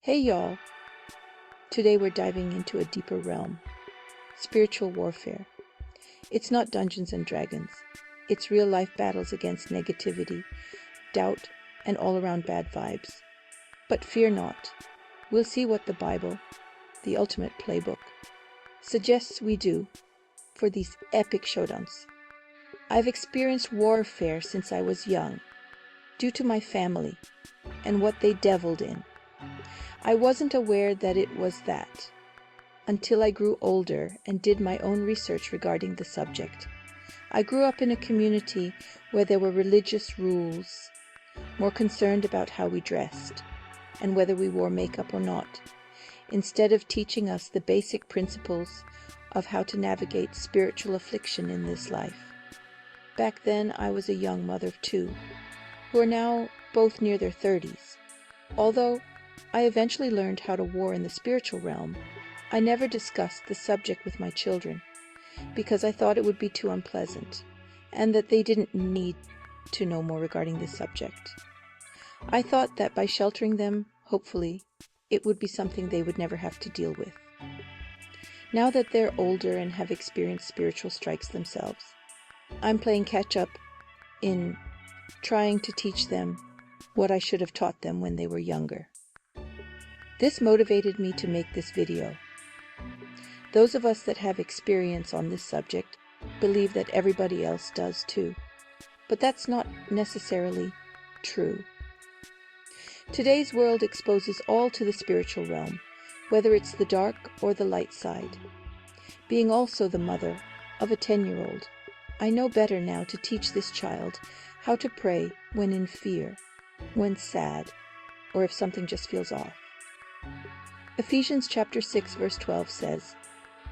Hey y'all! Today we're diving into a deeper realm, spiritual warfare. It's not Dungeons and Dragons. It's real-life battles against negativity, doubt, and all-around bad vibes. But fear not. We'll see what the Bible, the ultimate playbook, suggests we do for these epic showdowns. I've experienced warfare since I was young, due to my family and what they deviled in. I wasn't aware that it was that until I grew older and did my own research regarding the subject. I grew up in a community where there were religious rules, more concerned about how we dressed and whether we wore makeup or not, instead of teaching us the basic principles of how to navigate spiritual affliction in this life. Back then, I was a young mother of two, who are now both near their 30s. Although I eventually learned how to war in the spiritual realm, I never discussed the subject with my children because I thought it would be too unpleasant and that they didn't need to know more regarding this subject. I thought that by sheltering them, hopefully, it would be something they would never have to deal with. Now that they're older and have experienced spiritual strikes themselves, I'm playing catch up in trying to teach them what I should have taught them when they were younger. This motivated me to make this video. Those of us that have experience on this subject believe that everybody else does too, but that's not necessarily true. Today's world exposes all to the spiritual realm, whether it's the dark or the light side. Being also the mother of a 10-year-old, I know better now to teach this child how to pray when in fear, when sad, or if something just feels off. Ephesians chapter 6 verse 12 says,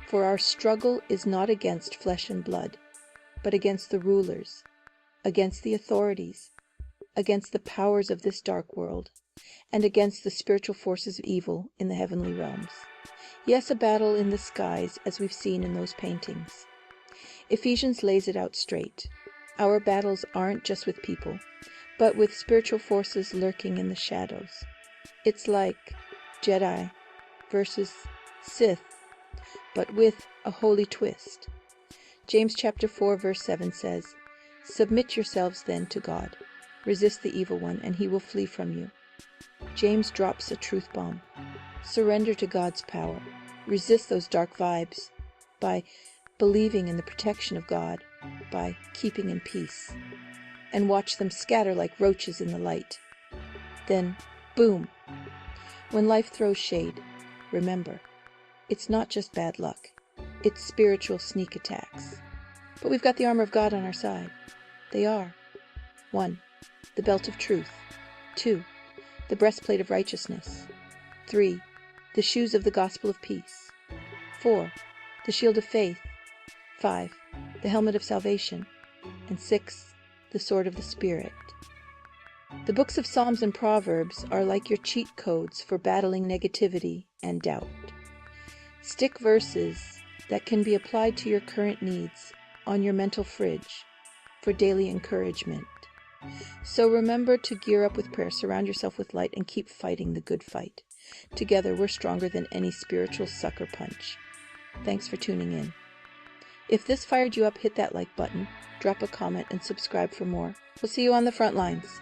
"For our struggle is not against flesh and blood, but against the rulers, against the authorities, against the powers of this dark world, and against the spiritual forces of evil in the heavenly realms." Yes, a battle in the skies, as we've seen in those paintings. Ephesians lays it out straight. Our battles aren't just with people, but with spiritual forces lurking in the shadows. It's like Jedi versus Sith, but with a holy twist. James chapter 4 verse 7 says, "Submit yourselves then to God. Resist the evil one, and he will flee from you." James drops a truth bomb. Surrender to God's power. Resist those dark vibes by believing in the protection of God, by keeping in peace, and watch them scatter like roaches in the light. Then, boom! When life throws shade, remember, it's not just bad luck, it's spiritual sneak attacks. But we've got the armor of God on our side. They are: 1. The belt of truth. 2. The breastplate of righteousness. 3. The shoes of the gospel of peace. 4. The shield of faith. 5. The helmet of salvation. And 6. The sword of the Spirit. The books of Psalms and Proverbs are like your cheat codes for battling negativity and doubt. Stick verses that can be applied to your current needs on your mental fridge for daily encouragement. So remember to gear up with prayer, surround yourself with light, and keep fighting the good fight. Together we're stronger than any spiritual sucker punch. Thanks for tuning in. If this fired you up, hit that like button, drop a comment, and subscribe for more. We'll see you on the front lines.